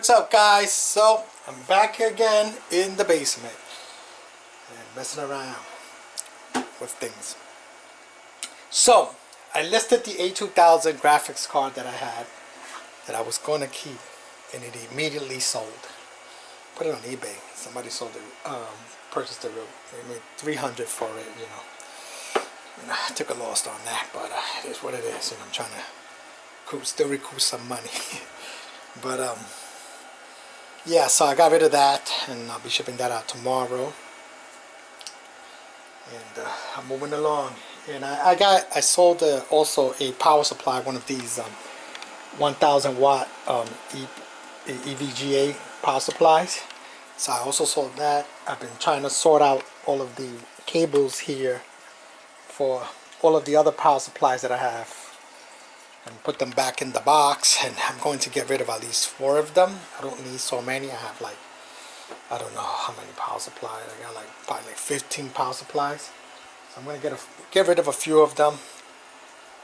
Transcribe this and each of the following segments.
What's up, guys? So I'm back here again in the basement and messing around with things. So I listed the A2000 graphics card that I had that I was going to keep, and it immediately sold. Put it on eBay. Somebody sold it, purchased it. They made $300 for it. I took a loss on that, but it is what it is. I'm trying to still recoup some money. But yeah, so I got rid of that, and I'll be shipping that out tomorrow. And I'm moving along. And I sold also a power supply, one of these 1,000 watt EVGA power supplies. So I also sold that. I've been trying to sort out all of the cables here for all of the other power supplies that I have, and put them back in the box, and I'm going to get rid of at least 4 of them. I don't need so many. I have like, I don't know how many power supplies. I got like probably like 15 power supplies. So I'm going to get rid of a few of them.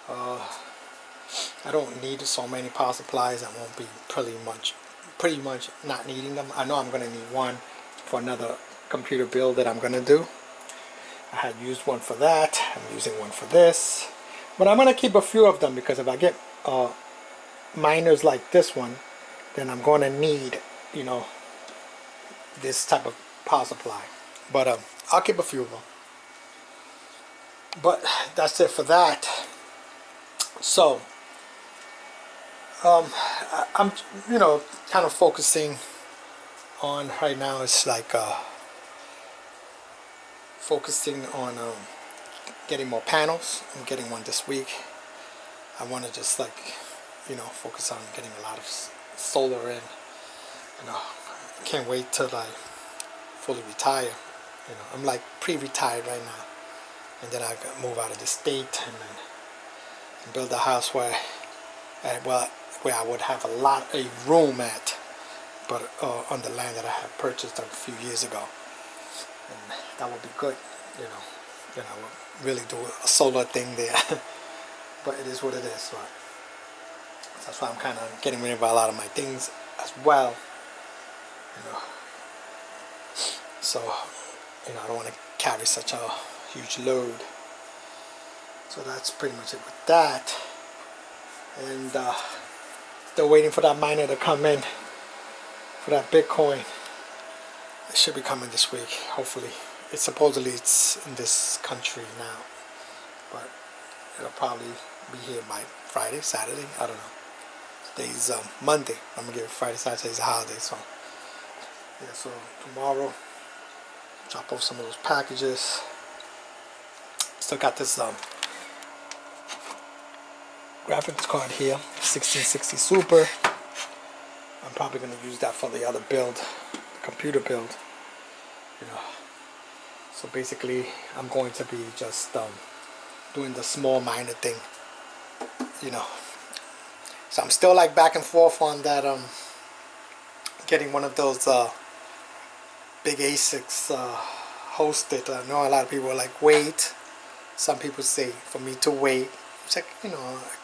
I don't need so many power supplies. I won't be pretty much not needing them. I know I'm going to need one for another computer build that I'm going to do. I had used one for that. I'm using one for this. But I'm going to keep a few of them, because if I get miners like this one, then I'm going to need, this type of power supply. But I'll keep a few of them. But that's it for that. So I'm kind of focusing on right now. It's like focusing on getting more panels. I'm getting one this week. I want to just focus on getting a lot of solar in. I can't wait till I fully retire. I'm like pre-retired right now, and then I move out of the state and build a house where I would have a room at, but on the land that I had purchased a few years ago, and that would be good. Then I would really do a solar thing there. But it is what it is. So that's why I'm kind of getting rid of a lot of my things as well. So I don't want to carry such a huge load. So that's pretty much it with that. And still waiting for that miner to come in for that Bitcoin. It should be coming this week, hopefully. Supposedly it's in this country now, but it'll probably be here by Friday, Saturday. I don't know. Today's Monday. I'm gonna give it Friday, Saturday's a holiday, so yeah. So tomorrow, drop off some of those packages. Still got this graphics card here, 1660 Super. I'm probably gonna use that for the other build, the computer build. So basically, I'm going to be just doing the small minor thing, So I'm still like back and forth on that, getting one of those big ASICs hosted. I know a lot of people are like, wait. Some people say for me to wait. It's like, I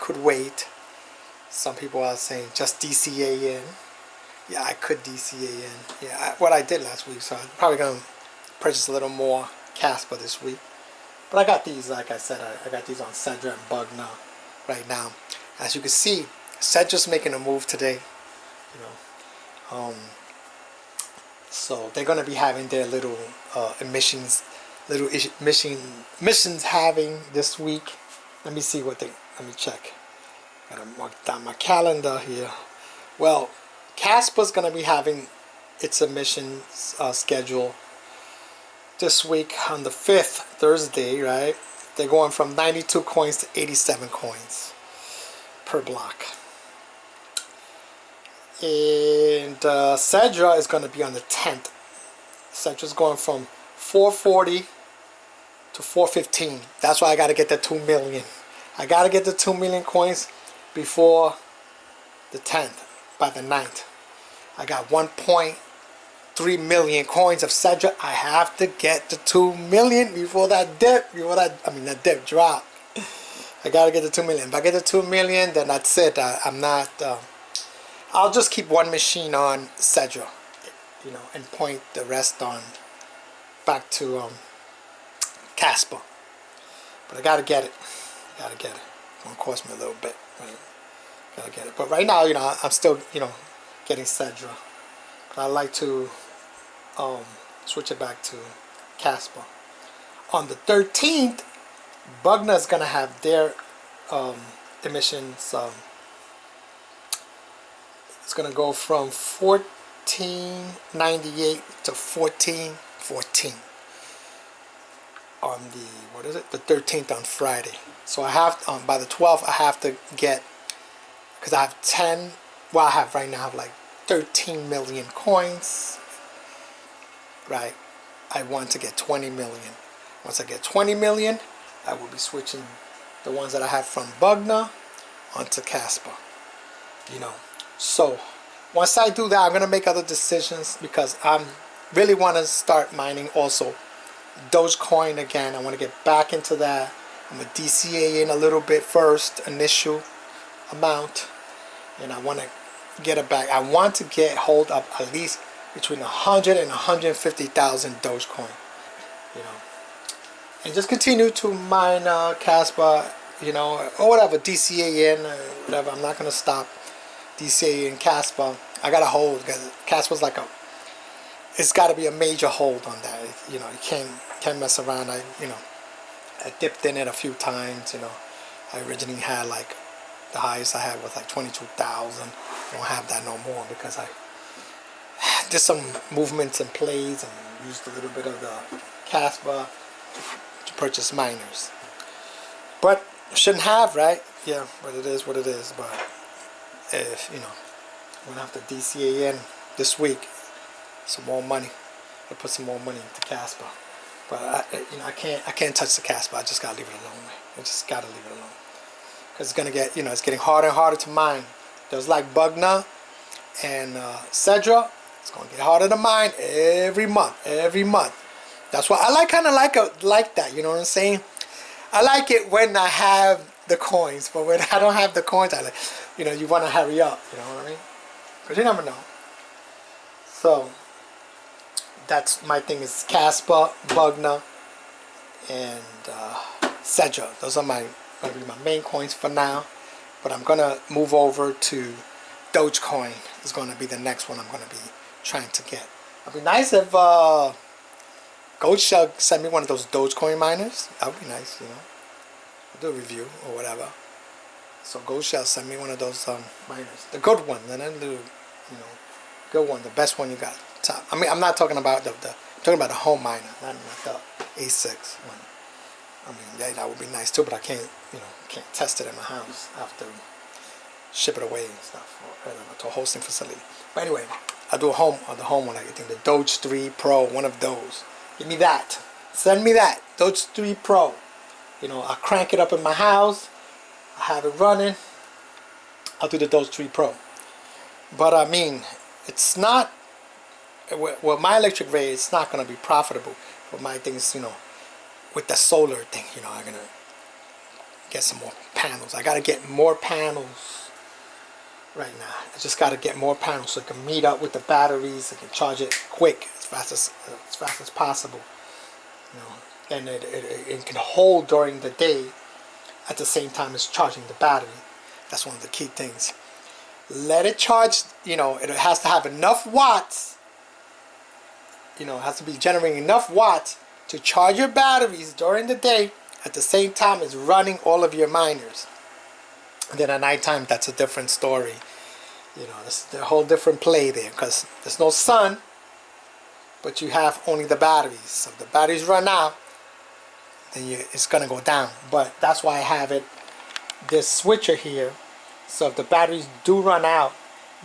could wait. Some people are saying just DCA in. Yeah, I could DCA in. Yeah, what I did last week, so I'm probably going to purchase a little more Kaspa this week. But I got these, like I said, I got these on Sedra and Bugna right now. As you can see, Sedra's making a move today. So they're going to be having their little missions having this week. Let me see let me check. Gotta mark down my calendar here. Well, Kaspa's going to be having its emissions schedule this week on the 5th, Thursday, right? They're going from 92 coins to 87 coins per block. And Sedra is going to be on the 10th. Sedra's going from 440 to 415. That's why I got to get the 2 million. I got to get the 2 million coins before the 10th, by the 9th. I got 1.3 million coins of Sedra. I have to get the 2 million before that dip, that dip drop. I gotta get the 2 million. If I get the 2 million, then that's it. I'm not I'll just keep one machine on Sedra, you know, and point the rest on back to Kaspa. But I gotta get it. Gotta get it. It's gonna cost me a little bit. Right? Gotta get it. But right now, you know, I'm still, you know, getting Sedra. But I like to switch it back to Kaspa. On the 13th, Bugna is gonna have their emissions. It's gonna go from 1498 to 1414 on the, what is it, the 13th on Friday. So I have by the 12th I have to get, because I have 10, well I have right now I have like 13 million coins, right? I want to get 20 million. Once I get 20 million, I will be switching the ones that I have from Bugna onto Kaspa, you know. So once I do that, I'm gonna make other decisions, because I really want to start mining also Dogecoin again. I want to get back into that. I'm gonna DCA in a little bit first, initial amount, and I want to get it back. I want to get hold of at least between 100 and 150,000 Dogecoin, you know, and just continue to mine Kaspa, you know, or whatever, DCA in, whatever. I'm not gonna stop DCA in Kaspa. I gotta hold, because Kaspa's like it's got to be a major hold on that. You know, you can't mess around. I dipped in it a few times. You know, I originally had like, the highest I had was like 22,000. I don't have that no more, because I did some movements and plays and used a little bit of the Kaspa to purchase miners. But shouldn't have, right? Yeah, but it is what it is. But if, you know, I'm gonna have to DCA in this week some more money. I put some more money into Kaspa. But you know, I can't touch the Kaspa. I just gotta leave it alone. I just gotta leave it alone, because it's gonna get, you know, it's getting harder and harder to mine. Just like Bugna and Sedra, it's gonna get harder to mine every month. Every month. That's why I kind of like that. You know what I'm saying? I like it when I have the coins, but when I don't have the coins, I like, you know, you want to hurry up. You know what I mean? Because you never know. So that's my thing, is Kaspa, Bugna, and Sedra. Those are gonna be my main coins for now. But I'm gonna move over to Dogecoin. Is gonna be the next one I'm gonna be trying to get. It'd be nice if Gold Shell sent me one of those Dogecoin miners. That would be nice, you know. I'll do a review or whatever. So Gold Shell sent me one of those miners, the good one, and then the, you know, good one, the best one you got. Top. I mean, I'm not talking about I'm talking about the home miner, not the A6 one. I mean, yeah, that would be nice too, but I can't, you know, can't test it in my house. I have to ship it away and stuff, or to a hosting facility. But anyway, I do the home one. I think the Doge 3 Pro, one of those. Give me that. Send me that Doge 3 Pro. You know, I crank it up in my house. I have it running. I'll do the Doge 3 Pro. But I mean, it's not. Well, my electric ray, it's not going to be profitable. But my thing is, you know, with the solar thing, you know, I'm going to get some more panels. I got to get more panels right now. I just got to get more panels so it can meet up with the batteries. I can charge it quick, as fast as possible. You know, and it can hold during the day at the same time as charging the battery. That's one of the key things. Let it charge, you know, it has to have enough watts. You know, it has to be generating enough watts to charge your batteries during the day at the same time as running all of your miners. And then at nighttime, that's a different story. You know, it's a whole different play there, because there's no sun, but you have only the batteries. So if the batteries run out, then it's going to go down. But that's why I have this switcher here. So if the batteries do run out,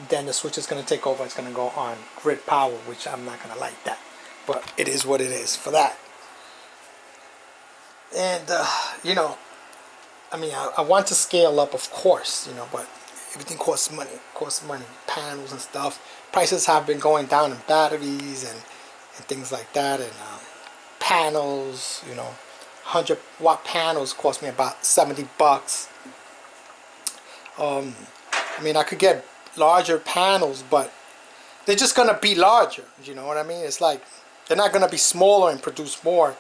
then the switch is going to take over. It's going to go on grid power, which I'm not going to like that. But it is what it is for that. And, you know, I mean, I want to scale up, of course, you know, but everything costs money. Panels and stuff. Prices have been going down in batteries and things like that. And panels, you know, 100-watt panels cost me about $70. I mean, I could get larger panels, but they're just gonna be larger. You know what I mean? It's like they're not gonna be smaller and produce more.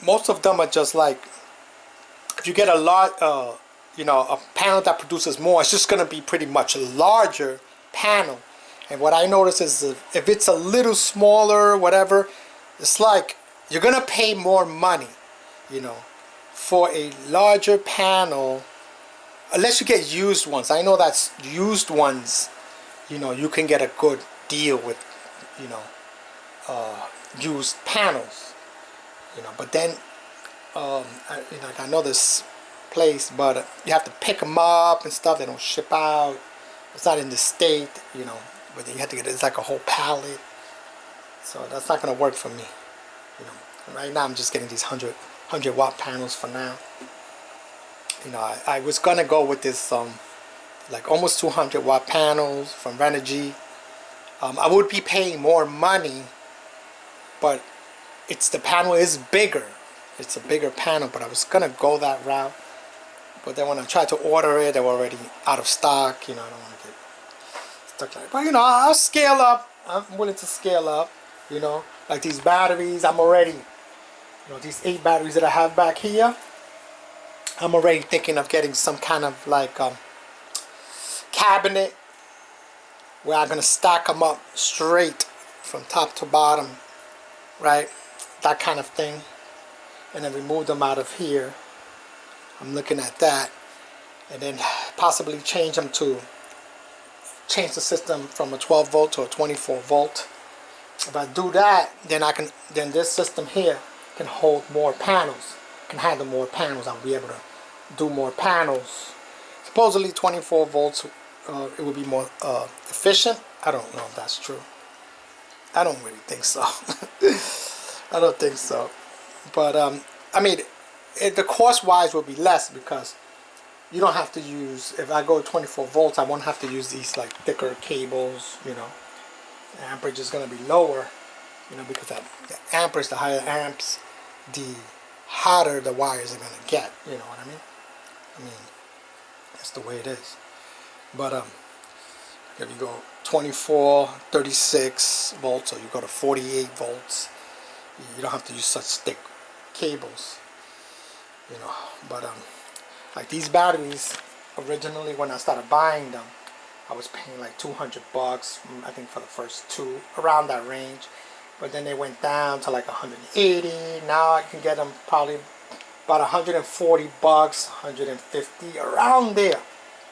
Most of them are just like, if you get a lot, you know, a panel that produces more, it's just gonna be pretty much a larger panel. And what I notice is if it's a little smaller, whatever, it's like you're gonna pay more money, you know, for a larger panel, unless you get used ones. I know that's used ones, you know, you can get a good deal with, you know, used panels, you know. But then, you know, I know this place, but you have to pick them up and stuff. They don't ship out. It's not in the state, you know. But then you have to get, it's like a whole pallet. So that's not gonna work for me, you know. Right now I'm just getting these 100 watt panels for now. You know, I was gonna go with this like almost 200 watt panels from Renogy. I would be paying more money, but the panel is bigger. It's a bigger panel, but I was gonna go that route. But then when I tried to order it, they were already out of stock. You know, I don't want to get stuck like that. But you know, I'll scale up. I'm willing to scale up. You know, like these batteries, I'm already, you know, these 8 batteries that I have back here, I'm already thinking of getting some kind of like cabinet where I'm gonna stack them up straight from top to bottom, right? That kind of thing, and then remove them out of here. I'm looking at that, and then possibly change the system from a 12 volt to a 24 volt. If I do that, then this system here can hold more panels, can handle more panels. I'll be able to do more panels. Supposedly 24 volts, it would be more efficient. I don't know if that's true. I don't really think so. I don't think so. But I mean, the cost wise will be less, because you don't have to use, if I go 24 volts, I won't have to use these like thicker cables, you know. The amperage is going to be lower, you know, because the amperage, the higher amps, the hotter the wires are going to get, you know what I mean? I mean, that's the way it is. But if you go 24, 36 volts, or you go to 48 volts, you don't have to use such thick cables, you know. But like these batteries, originally when I started buying them, I was paying like $200, I think, for the first 2, around that range. But then they went down to like 180. Now I can get them probably about $140, 150, around there,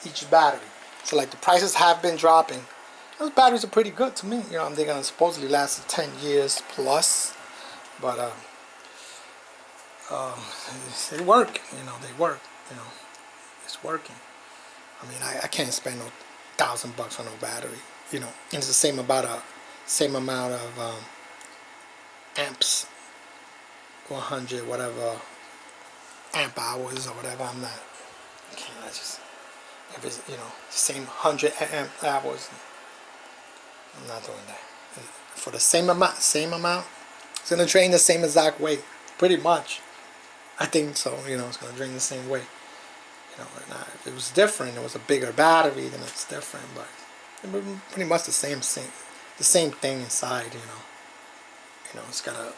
each battery. So like the prices have been dropping. Those batteries are pretty good to me. You know, they're gonna supposedly last 10 years plus. But they work. You know, they work. You know, it's working. I mean, I can't spend no $1,000 on no battery. You know, and it's the same amount of amps, 100 whatever amp hours or whatever. I'm not. I just, if it's, you know, same 100 amp hours, I'm not doing that. For the same amount, it's gonna drain the same exact way, pretty much. I think so. You know, it's gonna drain the same way. You know, if it was different, it was a bigger battery, then it's different. But it's pretty much the same thing inside. You know, it's got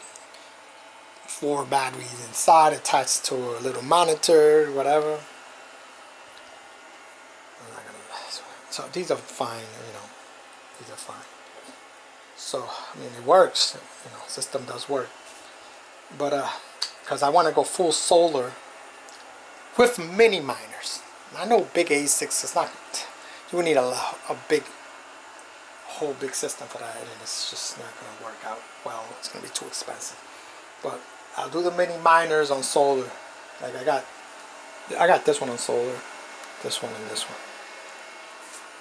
4 batteries inside attached to a little monitor, whatever. So these are fine. You know, these are fine. So I mean, it works. You know, system does work. But because I want to go full solar with mini miners. I know big ASICs, it's not, you would need a whole big system for that, and it's just not going to work out well. It's going to be too expensive. But I'll do the mini miners on solar. Like I got this one on solar, this one, and this one.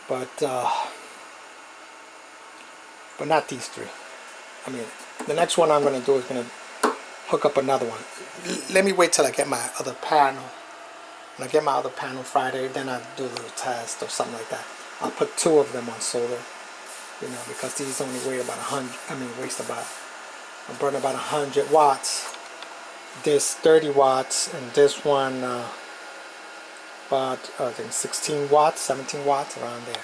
But not these 3. I mean, the next one I'm going to do is going to hook up another one. Let me wait till I get my other panel. When I get my other panel Friday, then I'll do a little test or something like that. I'll put 2 of them on solar, you know, because these only weigh about 100. I mean, I burn about 100 watts. This 30 watts, and this one about I think 16 watts, 17 watts around there.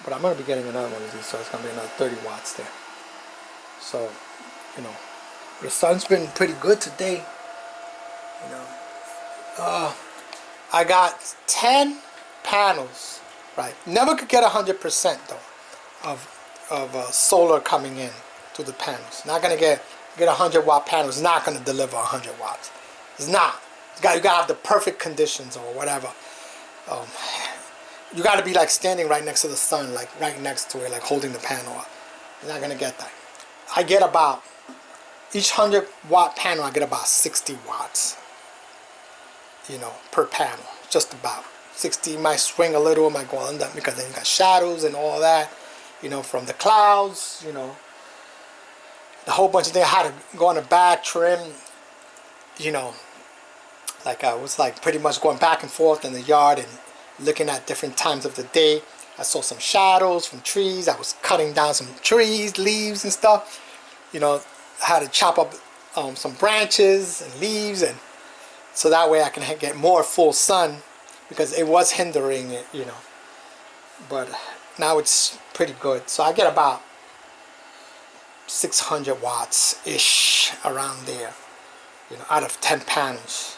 But I'm going to be getting another one of these, so it's going to be another 30 watts there. So, you know, the sun's been pretty good today. You know, I got 10 panels, right? Never could get 100% though of solar coming in to the panels. Not going to get 100 watt panels. Not going to deliver 100 watts. It's not. You got to have the perfect conditions or whatever. You got to be like standing right next to the sun, like right next to it, like holding the panel up. You're not going to get that. I get about, each 100 watt panel, I get about 60 watts, you know, per panel. Just about. 60 might swing a little, might go under, because then you got shadows and all that, you know, from the clouds, you know. A whole bunch of things. I had to go on the back, trim, you know, like I was like pretty much going back and forth in the yard and looking at different times of the day. I saw some shadows from trees. I was cutting down some trees, leaves and stuff. You know, I had to chop up some branches and leaves, and so that way I can get more full sun, because it was hindering it, you know. But now it's pretty good. So I get about 600 watts ish around there, you know, out of 10 panels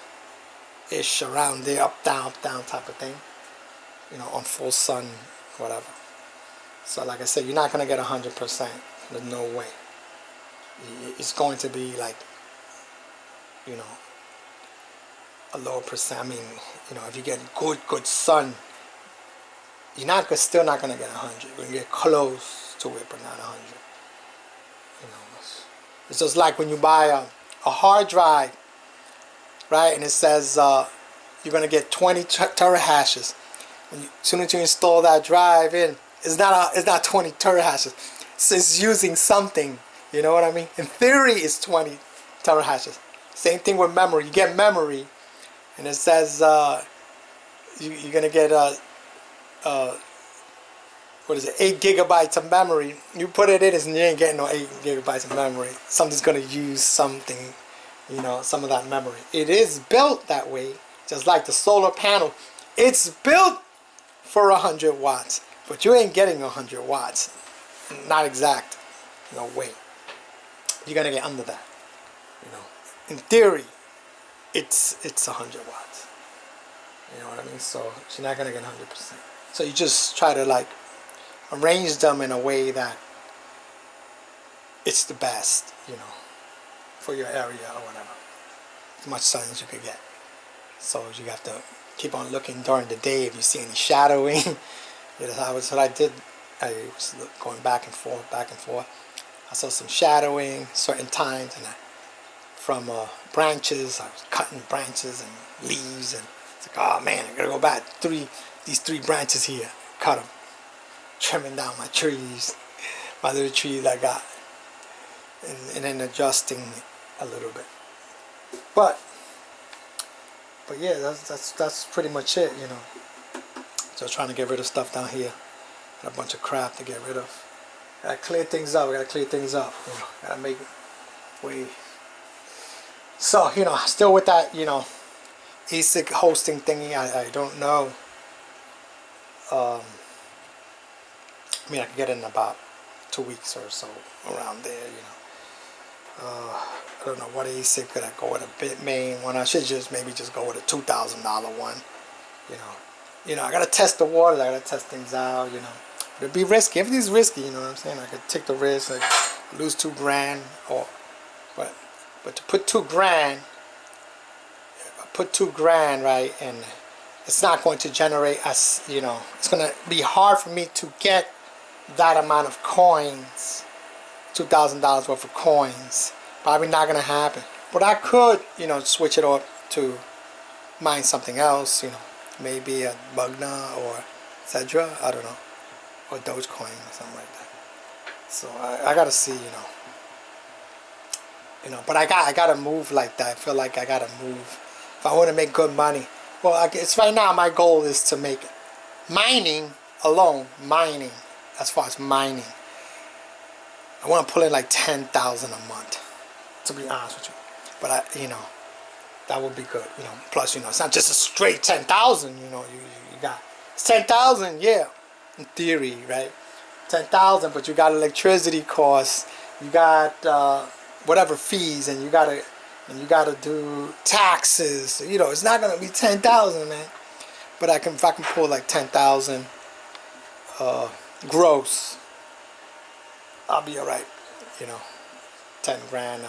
ish, around there, up down type of thing, you know, on full sun, whatever. So like I said, you're not going to get 100%. There's no way. It's going to be like, you know, a lower percent. I mean, you know, if you get good sun, you're still not going to get 100. You're going to get close to it, but not 100. You know, it's just like when you buy a hard drive, right? And it says you're going to get 20 terahashes. As soon as you install that drive in, it's not 20 terahashes. It's using something. You know what I mean? In theory, it's 20 terahashes. Same thing with memory. You get memory, and it says you're going to get what is it, 8 gigabytes of memory. You put it in, and you ain't getting no 8 gigabytes of memory. Something's going to use something, you know, some of that memory. It is built that way, just like the solar panel. It's built for 100 watts, but you ain't getting 100 watts. Not exact. No way. You're going to get under that. You know, in theory, it's 100 watts. You know what I mean? So you're not going to get 100%. So you just try to like arrange them in a way that it's the best, you know, for your area or whatever. As much sun as you could get. So you have to keep on looking during the day if you see any shadowing. You know, that's what I did. I was going back and forth, back and forth. I saw some shadowing certain times, and from branches, I was cutting branches and leaves, and it's like, oh man, I gotta go back these three branches here, cut them, trimming down my trees, my little trees I got, and then adjusting a little bit. But yeah, that's pretty much it, you know. Just trying to get rid of stuff down here. Got a bunch of crap to get rid of. Gotta clear things up. You know, gotta make way. So, you know, still with that, you know, ASIC hosting thingy. I don't know. I mean, I can get it in about 2 weeks or so, around there, you know. I don't know what ASIC. Could I go with a Bitmain one? I should maybe just go with a $2,000 one. You know, I gotta test the waters. I gotta test things out. You know, it'd be risky. Everything's risky. You know what I'm saying? I could take the risk, like lose $2,000, but to put $2,000, right, and it's not going to generate us. You know, it's gonna be hard for me to get that amount of coins, $2,000 worth of coins. Probably not gonna happen. But I could, you know, switch it up to mine something else. You know. Maybe a Bugna or Sedra, I don't know, or Dogecoin or something like that. So I gotta see, you know. But I gotta move like that. I feel like I gotta move if I want to make good money. Well, it's right now. My goal is to make mining alone. Mining, as far as mining, I want to pull in like 10,000 a month. To be honest with you, but you know, That would be good, you know. Plus, you know, it's not just a straight 10,000. You know, you got 10,000, yeah, in theory, right? 10,000, but you got electricity costs, you got whatever fees, and you gotta do taxes. You know, it's not gonna be 10,000, man. But if I can pull like 10,000 gross, I'll be all right. You know, 10 grand.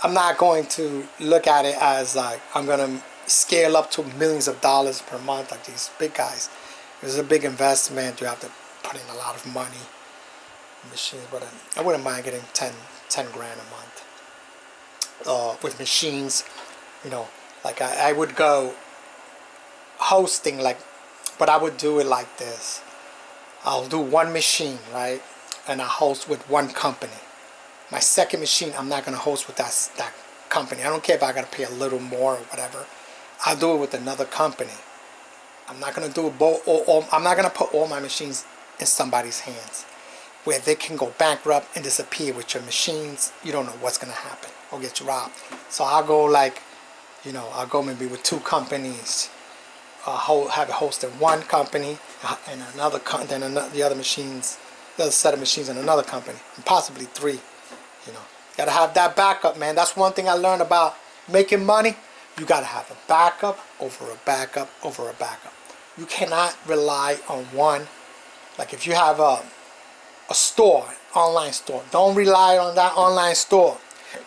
I'm not going to look at it as like I'm gonna scale up to millions of dollars per month like these big guys. It's a big investment. You have to put in a lot of money in machines, but I wouldn't mind getting 10 grand a month with machines. You know, like I would go hosting, like, but I would do it like this. I'll do one machine, right, and I host with one company. My second machine, I'm not going to host with that company. I don't care if I got to pay a little more or whatever. I'll do it with another company. I'm not going to do it both. I'm not going to put all my machines in somebody's hands where they can go bankrupt and disappear with your machines. You don't know what's going to happen or get you robbed. So I'll go like, you know, I'll go maybe with two companies. Have it hosted one company and the other machines, the other set of machines in another company, and possibly three. You know, gotta have that backup, man. That's one thing I learned about making money. You gotta have a backup over a backup over a backup. You cannot rely on one. Like if you have a store, online store, don't rely on that online store.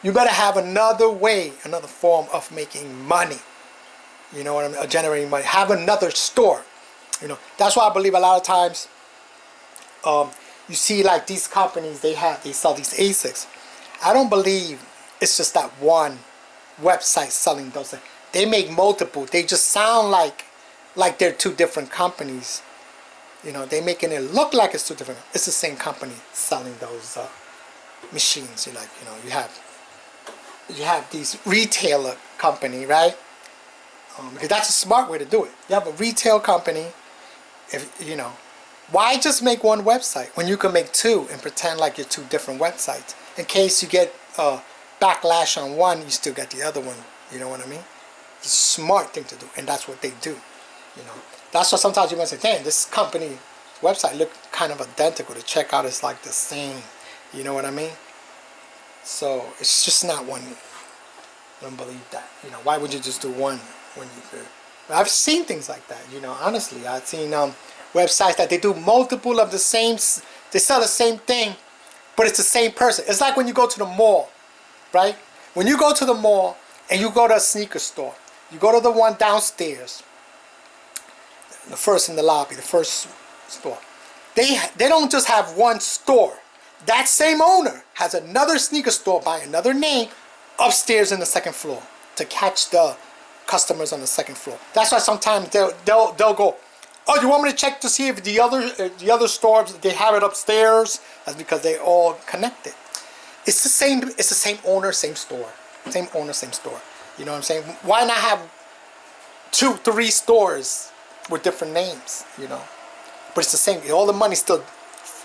You better have another way, another form of making money. You know what I mean? Generating money. Have another store. You know, that's why I believe a lot of times you see like these companies, they sell these ASICs. I don't believe it's just that one website selling those things. They make multiple. They just sound like they're two different companies. You know, they making it look like it's two different. It's the same company selling those machines. You have these retailer company, right? Because that's a smart way to do it. You have a retail company. If you know, why just make one website when you can make two and pretend like you're two different websites? In case you get backlash on one, you still get the other one. You know what I mean? It's a smart thing to do, and that's what they do. You know, that's why sometimes you might say, "Damn, this company website look kind of identical." To check out, it's like the same. You know what I mean? So it's just not one. I don't believe that. You know, why would you just do one when you could? I've seen things like that. You know, honestly, I've seen websites that they do multiple of the same. They sell the same thing, but it's the same person. It's like when you go to the mall, right? When you go to the mall and you go to a sneaker store, you go to the one downstairs, the first in the lobby, the first store. They don't just have one store. That same owner has another sneaker store by another name upstairs in the second floor to catch the customers on the second floor. That's why sometimes they'll go, "Oh, you want me to check to see if the other stores they have it upstairs?" That's because they all connected. It's the same owner, same store, same owner, same store. You know what I'm saying? Why not have 2, 3 stores with different names? You know, but it's the same. All the money's still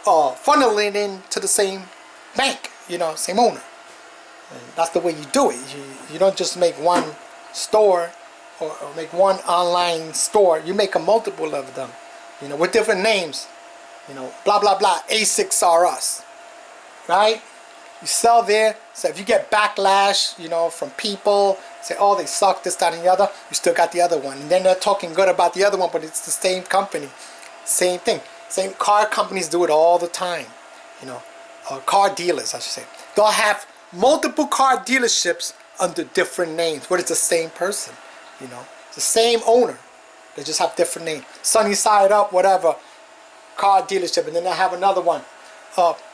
funneling into the same bank. You know, same owner. And that's the way you do it. You don't just make one store or make one online store. You make a multiple of them, you know, with different names. You know, blah blah blah. ASICs are us, right? You sell there. So if you get backlash, you know, from people say, "Oh, they suck," this, that, and the other, you still got the other one. And then they're talking good about the other one, but it's the same company, same thing. Same car companies do it all the time. You know, car dealers, I should say. They'll have multiple car dealerships under different names, but it's the same person. You know, it's the same owner. They just have different names. Sunny Side Up, whatever, car dealership, and then they have another one,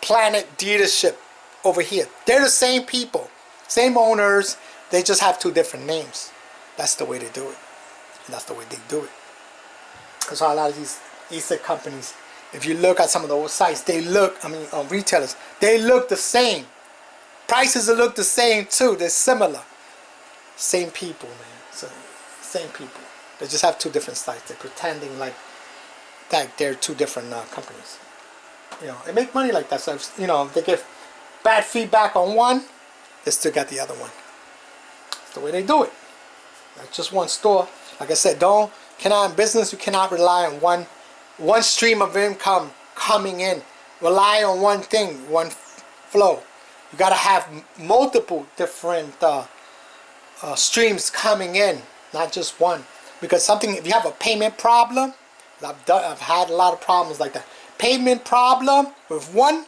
Planet Dealership over here. They're the same people, same owners. They just have 2 different names. That's the way they do it. And that's the way they do it. Because a lot of these ASIC companies, if you look at some of the old sites, retailers, they look the same. Prices look the same too. They're similar. Same people, man. So, same people. They just have 2 different sites. They're pretending like they're 2 different companies. You know, they make money like that. So, if, you know, if they give bad feedback on one, they still got the other one. That's the way they do it. That's just one store. Like I said, in business you cannot rely on one stream of income coming in. Rely on one thing, one flow. You got to have multiple different streams coming in, not just one. Because if you have a payment problem, I've had a lot of problems like that. Payment problem with one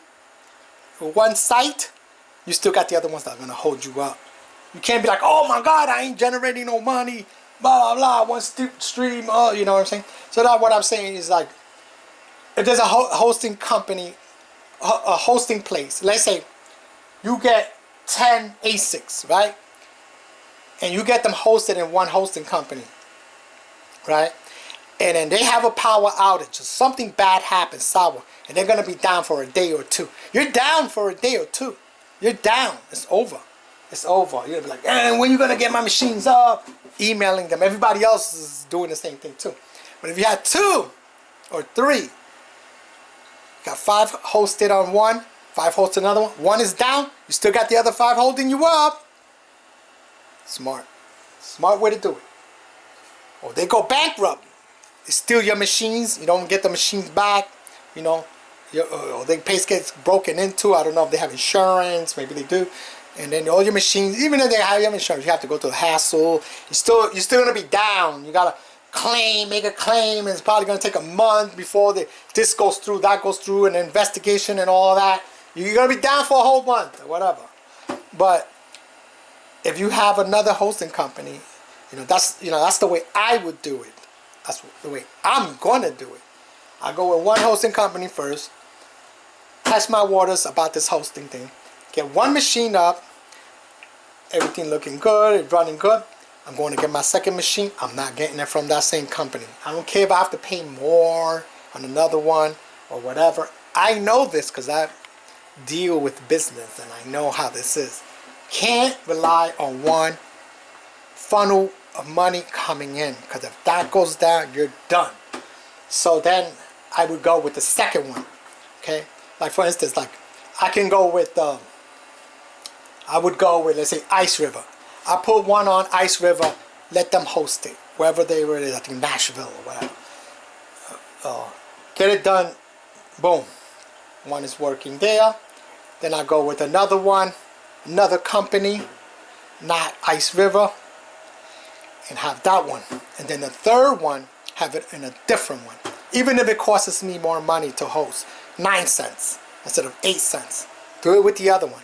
site, you still got the other ones that are going to hold you up. You can't be like, oh my God, I ain't generating no money, blah, blah, blah, one stream, you know what I'm saying? So that what I'm saying is like, if there's a hosting company, a hosting place, let's say you get 10 ASICs, right? And you get them hosted in one hosting company, right? And then they have a power outage or something bad happens, sour, and they're going to be down for a day or two. You're down for a day or two. You're down. It's over. It's over. You're going to be like, when are you going to get my machines up? Emailing them. Everybody else is doing the same thing too. But if you had 2 or 3, got 5 hosted on one, 5 hosted another one is down, you still got the other 5 holding you up. Smart. Smart way to do it. Or they go bankrupt. They steal your machines. You don't get the machines back. You know, or their place gets broken into. I don't know if they have insurance. Maybe they do. And then all your machines, even if they have insurance, you have to go through the hassle. You're still gonna be down. You gotta make a claim. And it's probably gonna take a month before this goes through, that goes through, an investigation and all that. You're gonna be down for a whole month or whatever. But if you have another hosting company, that's the way I would do it. That's the way I'm gonna do it. I go with one hosting company first, test my waters about this hosting thing, get one machine up, everything looking good, it's running good. I'm going to get my second machine. I'm not getting it from that same company. I don't care if I have to pay more on another one or whatever. I know this because I deal with business and I know how this is. Can't rely on one funnel of money coming in, because if that goes down, you're done. So then I would go with the second one. Okay, like for instance, like I can go with I would go with, let's say, Ice River. I put one on Ice River, let them host it wherever they were, I think Nashville or whatever. Get it done, boom, one is working there. Then I go with another one, another company, not Ice River, and have that one. And then the third one, have it in a different one. Even if it costs me more money to host, 9 cents instead of 8 cents. Do it with the other one.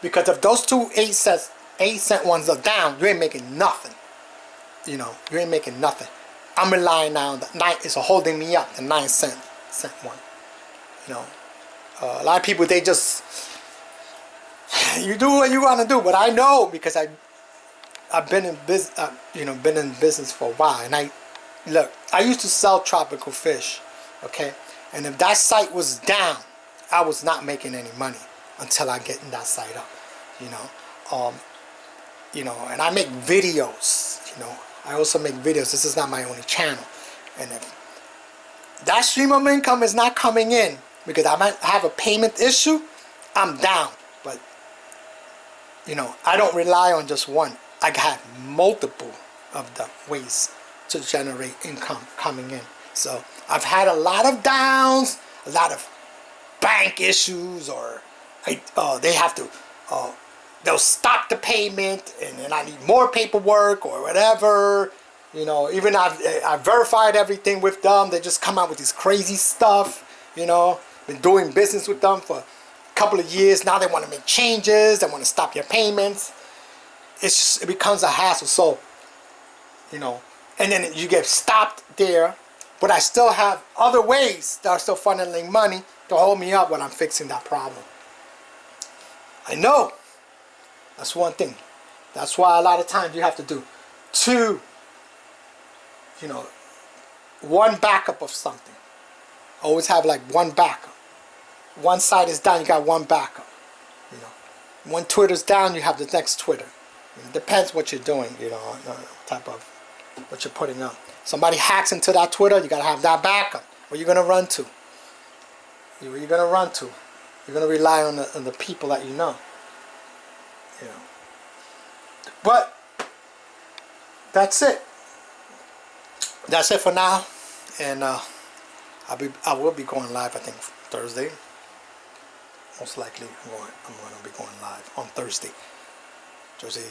Because if those two 8 cent ones are down, you ain't making nothing. You ain't making nothing. I'm relying on the 9 is holding me up, the 9 cent one. A lot of people, they just, you do what you want to do. But I know, because I've been in business for a while, and I used to sell tropical fish, okay? And if that site was down, I was not making any money until I get that site up, and I make videos, I also make videos. This is not my only channel. And if that stream of income is not coming in because I might have a payment issue, I'm down. But, I don't rely on just one. I got multiple of the ways to generate income coming in. So I've had a lot of downs, a lot of bank issues, or they have to, they'll stop the payment and then I need more paperwork or whatever. Even I've verified everything with them. They just come out with this crazy stuff. Been doing business with them for a couple of years. Now they want to make changes. They want to stop your payments. It becomes a hassle. So, and then you get stopped there. But I still have other ways that are still funneling money to hold me up when I'm fixing that problem. I know. That's one thing. That's why a lot of times you have to do 2, one backup of something. Always have like one backup. One side is down, you got one backup. One Twitter's down, you have the next Twitter. It depends what you're doing, type of what you're putting up. Somebody hacks into that Twitter, you gotta have that backup. Where you gonna run to? Where you gonna run to? You're gonna rely on the people that you know. But that's it. That's it for now. And I will be going live, I think, Thursday. Most likely I'm going to be going live on Thursday. Thursday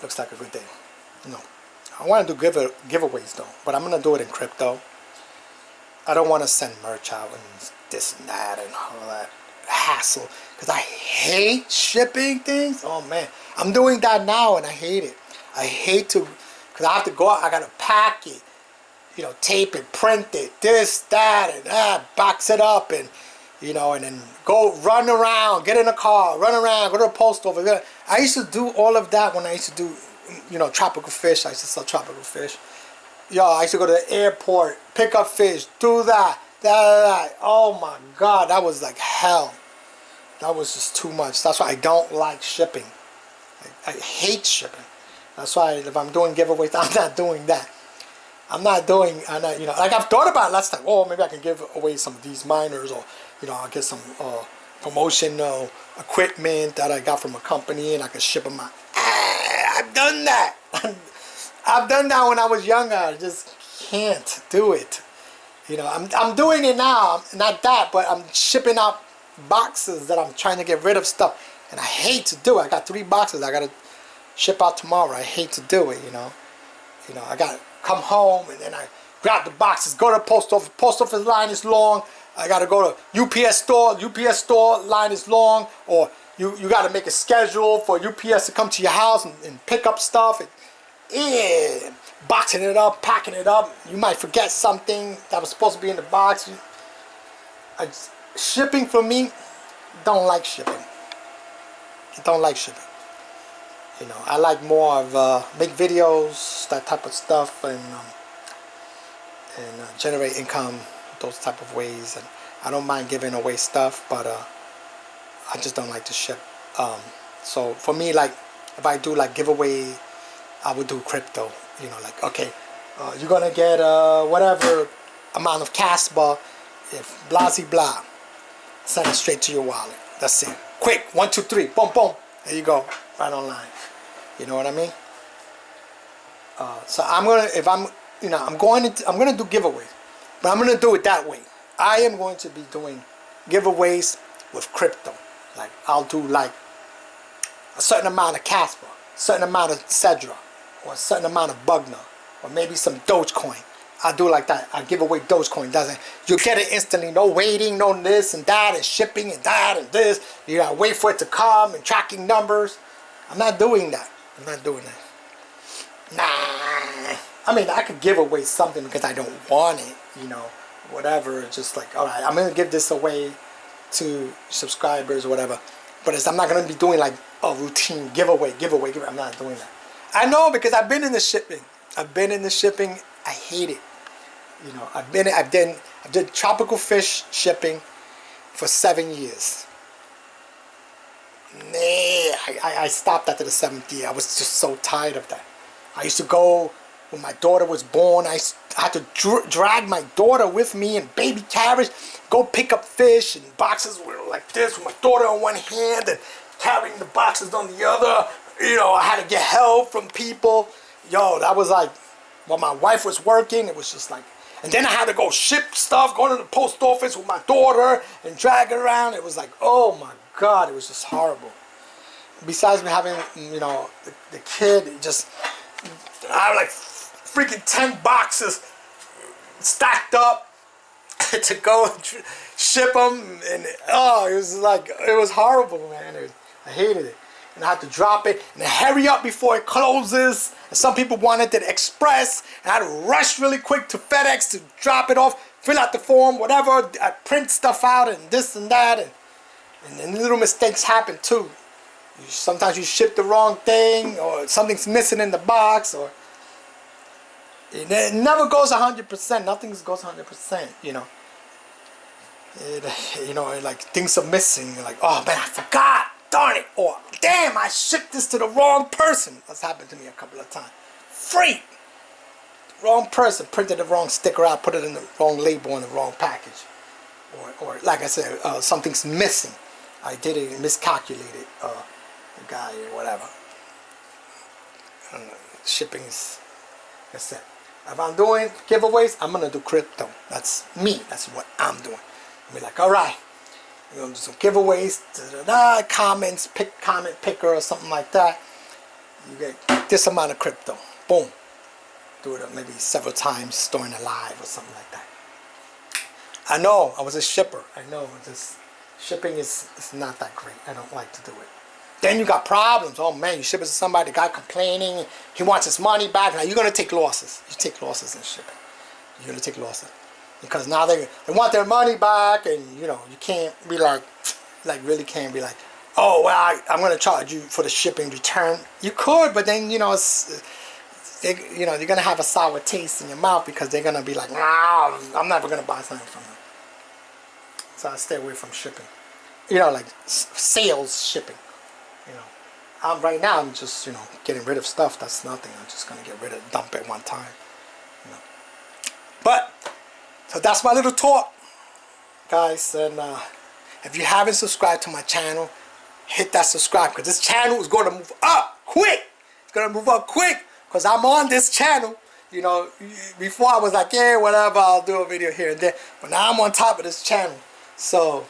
looks like a good day. No, I want to do giveaways though, but I'm going to do it in crypto. I don't want to send merch out and this and that and all that hassle, because I hate shipping things. Oh man, I'm doing that now and I hate it. I hate to, because I have to go out, I got to pack it, you know, tape it, print it, this, that, and that, box it up, and you know, and then go run around, get in a car, run around, go to the post office. I used to do all of that when I used to do, you know, tropical fish. I used to sell tropical fish. Yo, I used to go to the airport, pick up fish, do that. Oh my God, that was like hell. That was just too much. That's why I don't like shipping. I hate shipping. That's why if I'm doing giveaways, I'm not doing that. I'm not, you know, like I've thought about it last time. Oh, maybe I can give away some of these miners, or you know, I'll get some promotional equipment that I got from a company and I can ship them out. I've done that. I've done that when I was younger. I just can't do it. You know, I'm doing it now. Not that, but I'm shipping out boxes that I'm trying to get rid of stuff. And I hate to do it. I got 3 boxes I got to ship out tomorrow. I hate to do it, you know. You know, I got to come home and then I grab the boxes, go to the post office. Post office line is long. I got to go to UPS store line is long. Or you got to make a schedule for UPS to come to your house and pick up stuff. Yeah, boxing it up, packing it up. You might forget something that was supposed to be in the box. Shipping for me, don't like shipping. I don't like shipping. You know, I like more of make videos, that type of stuff, and generate income those type of ways. And I don't mind giving away stuff, but I just don't like to ship. So for me, like if I do like giveaway, I would do crypto. You know, like okay, you're gonna get whatever amount of Kaspa, if blah blah. Send it straight to your wallet. That's it. Quick, 1, 2, 3, boom, boom. There you go, right online. You know what I mean? So I'm gonna, if I'm, you know, I'm gonna do giveaways, but I'm gonna do it that way. I am going to be doing giveaways with crypto. Like I'll do like a certain amount of Kaspa, a certain amount of Sedra, or a certain amount of Bugna, or maybe some Dogecoin. I do like that. I give away Dogecoin. Doesn't you get it instantly? No waiting, no this and that, and shipping and that and this. You gotta wait for it to come and tracking numbers. I'm not doing that. I'm not doing that. Nah. I mean, I could give away something because I don't want it. You know, whatever. Just like, all right, I'm gonna give this away to subscribers or whatever. But I'm not gonna be doing like a routine giveaway. I'm not doing that. I know because I've been in the shipping. I hate it. You know, I did tropical fish shipping for 7 years. Nah, I stopped after the 7th year. I was just so tired of that. I used to go when my daughter was born. I had to drag my daughter with me in baby carriage, go pick up fish, and boxes were like this with my daughter on one hand and carrying the boxes on the other. You know, I had to get help from people. Yo, that was like, while my wife was working, it was just like, and then I had to go ship stuff, go to the post office with my daughter and drag it around. It was like, oh my God, it was just horrible. Besides me having, you know, the kid, I had like freaking 10 boxes stacked up to go ship them. And oh, it was like, it was horrible, man. I hated it. And I had to drop it and hurry up before it closes. And some people wanted it express, and I had to rush really quick to FedEx to drop it off, fill out the form, whatever. I print stuff out and this and that, and then little mistakes happen too. Sometimes you ship the wrong thing, or something's missing in the box, or it never goes 100%. Nothing goes 100%. You know. You know, like things are missing. You're like, oh man, I forgot. Darn it, or damn, I shipped this to the wrong person. That's happened to me a couple of times. Freak! Wrong person, printed the wrong sticker out, put it in the wrong label on the wrong package. Or like I said, something's missing. I did it and miscalculated the guy or whatever. Shipping is, that's it. If I'm doing giveaways, I'm gonna do crypto. That's me. That's what I'm doing. I'll be like, all right, we're gonna do some giveaways. Comments, pick comment picker or something like that. You get this amount of crypto. Boom. Do it maybe several times during a live or something like that. I know I was a shipper. I know this shipping is not that great. I don't like to do it. Then you got problems. Oh man, you ship it to somebody, the guy complaining, he wants his money back. Now you're gonna take losses. You take losses in shipping. You're gonna take losses. Because now they want their money back, and you know, you can't be like really can't be like, oh well, I'm gonna charge you for the shipping return. You could, but then you know you're gonna have a sour taste in your mouth because they're gonna be like, nah, I'm never gonna buy something from you. So I stay away from shipping. You know, like sales shipping. You know, right now I'm just, you know, getting rid of stuff. That's nothing. I'm just gonna get rid of, dump it one time. You know. But so that's my little talk, guys. And if you haven't subscribed to my channel, hit that subscribe, because this channel is going to move up quick. It's going to move up quick because I'm on this channel. You know, before I was like, yeah, whatever, I'll do a video here and there. But now I'm on top of this channel. So,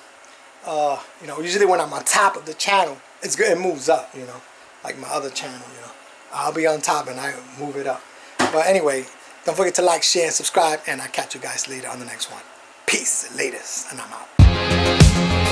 you know, usually when I'm on top of the channel, it's good. It moves up, you know, like my other channel, you know. I'll be on top and I move it up. But anyway, don't forget to like, share, and subscribe. And I'll catch you guys later on the next one. Peace. Latest. And I'm out.